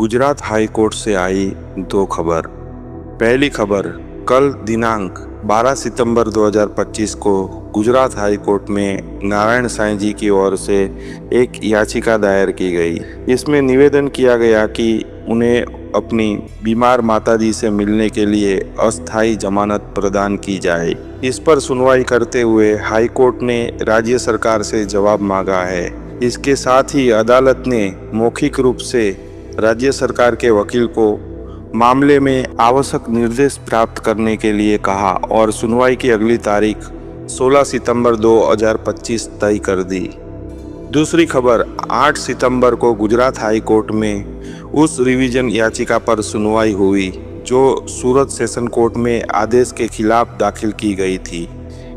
Gujarat high court से आई दो खबर। पहली खबर, कल दिनांक 12 सितंबर 2025 को गुजरात हाई कोर्ट में नारायण साईं जी की ओर से एक याचिका दायर की गई। इसमें निवेदन किया गया कि उन्हें अपनी बीमार माताजी से मिलने के लिए अस्थायी जमानत प्रदान की जाए। इस पर सुनवाई करते हुए हाई कोर्ट ने राज्य सरकार से जवाब मांगा है। इसके साथ ही अदालत ने मौखिक रूप से राज्य सरकार के वकील को मामले में आवश्यक निर्देश प्राप्त करने के लिए कहा और सुनवाई की अगली तारीख 16 सितंबर 2025 तय कर दी। दूसरी खबर, 8 सितंबर को गुजरात हाई कोर्ट में उस रिवीजन याचिका पर सुनवाई हुई जो सूरत सेशन कोर्ट में आदेश के खिलाफ दाखिल की गई थी।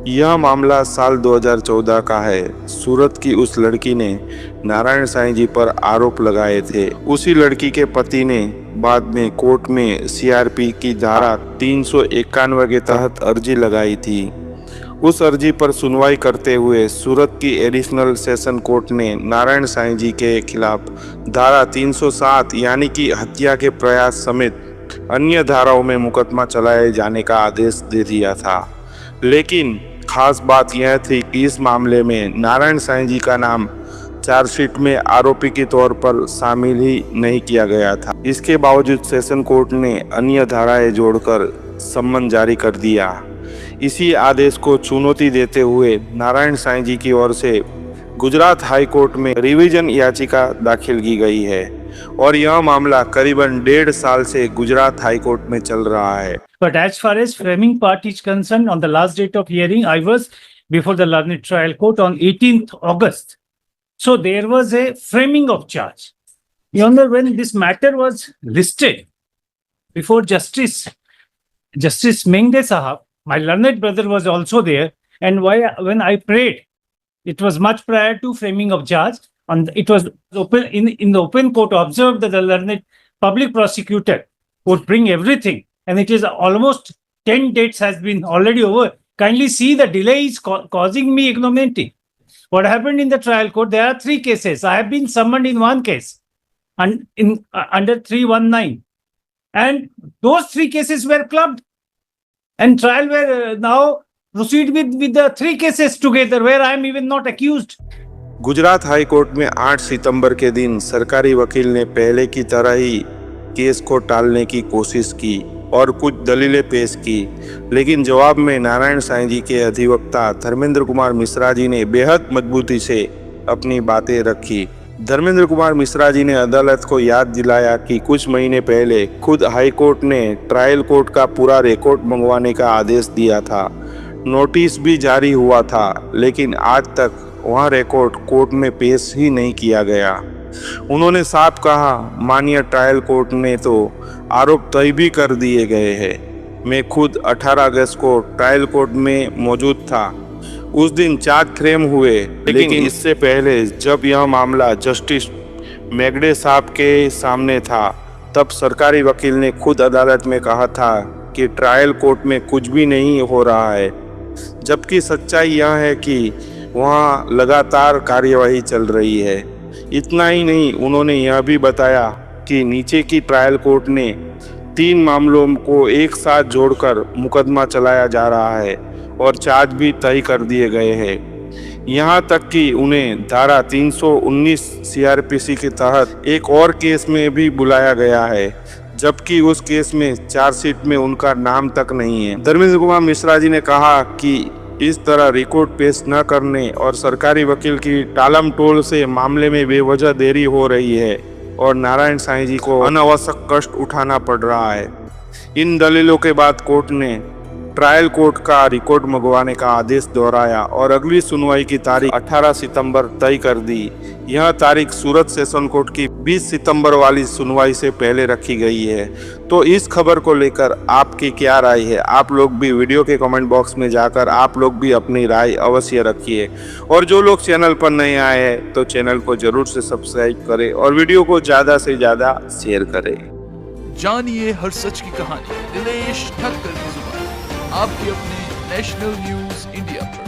यह मामला साल 2014 का है। सूरत की उस लड़की ने नारायण साईं जी पर आरोप लगाए थे। उसी लड़की के पति ने बाद में कोर्ट में सीआरपी की धारा 391 के तहत अर्जी लगाई थी। उस अर्जी पर सुनवाई करते हुए सूरत की एडिशनल सेशन कोर्ट ने नारायण साईं जी के खिलाफ धारा 307 यानी कि हत्या के प्रयास समेत अन्य धाराओं में मुकदमा चलाए जाने का आदेश दे दिया था। लेकिन खास बात यह थी कि इस मामले में नारायण साईं जी का नाम चार्जशीट में आरोपी के तौर पर शामिल ही नहीं किया गया था। इसके बावजूद सेशन कोर्ट ने अन्य धाराएं जोड़कर सम्मन जारी कर दिया। इसी आदेश को चुनौती देते हुए नारायण साईं जी की ओर से गुजरात हाई कोर्ट में रिवीजन याचिका दाखिल की गई है और यह मामला करीबन 1.5 साल से गुजरात हाई कोर्ट में चल रहा है। But as far as framing part is concerned, on the last date of hearing, I was before the learned trial court on 18th August. So there was a framing of charge. You know, when this matter was listed before Justice Mengde Sahab, my learned brother was also there, and when I prayed, it was much prior to framing of charge. It was open in the open court. Observed that the learned public prosecutor would bring everything. And it is almost 10 dates has been already over. Kindly see the delay is causing me ignominy. What happened in the trial court? There are 3 cases. I have been summoned in one case and under 319. And those 3 cases were clubbed. And trial were now proceed with the 3 cases together where I am even not accused. Gujarat high court में 8 सितंबर के दिन सरकारी वकील ने पहले की तरह ही case को टालने की कोशिश की और कुछ दलीलें पेश की, लेकिन जवाब में नारायण साईं जी के अधिवक्ता धर्मेंद्र कुमार मिश्रा जी ने बेहद मजबूती से अपनी बातें रखी। धर्मेंद्र कुमार मिश्रा जी ने अदालत को याद दिलाया कि कुछ महीने पहले खुद हाई कोर्ट ने ट्रायल कोर्ट का पूरा रिकॉर्ड मंगवाने का आदेश दिया था। नोटिस भी जारी हुआ था, लेकिन आज तक वह रिकॉर्ड कोर्ट में पेश ही नहीं किया गया। उन्होंने साफ कहा, माननीय ट्रायल कोर्ट ने तो आरोप तय भी कर दिए गए हैं। मैं खुद 18 अगस्त को ट्रायल कोर्ट में मौजूद था। उस दिन चार्ज फ्रेम हुए, लेकिन इससे पहले जब यह मामला जस्टिस मेगडे साहब के सामने था, तब सरकारी वकील ने खुद अदालत में कहा था कि ट्रायल कोर्ट में कुछ भी नहीं हो रहा है, जबकि सच्चाई यह है कि वहाँ लगातार कार्यवाही चल रही है। इतना ही नहीं, उन्होंने यह भी बताया कि नीचे की ट्रायल कोर्ट ने 3 मामलों को एक साथ जोड़कर मुकदमा चलाया जा रहा है और चार्ज भी तय कर दिए गए हैं। यहाँ तक कि उन्हें धारा 319 सीआरपीसी के तहत एक और केस में भी बुलाया गया है, जबकि उस केस में चार्जशीट में उनका नाम तक नहीं है। धर्मेंद्र कुमार मिश्रा जी ने कहा कि इस तरह रिकॉर्ड पेश न करने और सरकारी वकील की टालम टोल से मामले में बेवजह देरी हो रही है और नारायण साईं जी को अनावश्यक कष्ट उठाना पड़ रहा है। इन दलीलों के बाद कोर्ट ने ट्रायल कोर्ट का रिकॉर्ड मंगवाने का आदेश दोहराया और अगली सुनवाई की तारीख 18 सितंबर तय कर दी। यह तारीख सूरत सेशन कोर्ट की 20 सितंबर वाली सुनवाई से पहले रखी गई है। तो इस खबर को लेकर आपकी क्या राय है? आप लोग भी वीडियो के कमेंट बॉक्स में जाकर आप लोग भी अपनी राय अवश्य रखिए और जो लोग चैनल पर नए आए हैं तो चैनल को जरूर से सब्सक्राइब करें और वीडियो को ज़्यादा से ज़्यादा शेयर करें। जानिए हर सच की कहानी दिनेश ठक्कर की जुबान, आपके अपने नेशनल न्यूज़ इंडिया पर।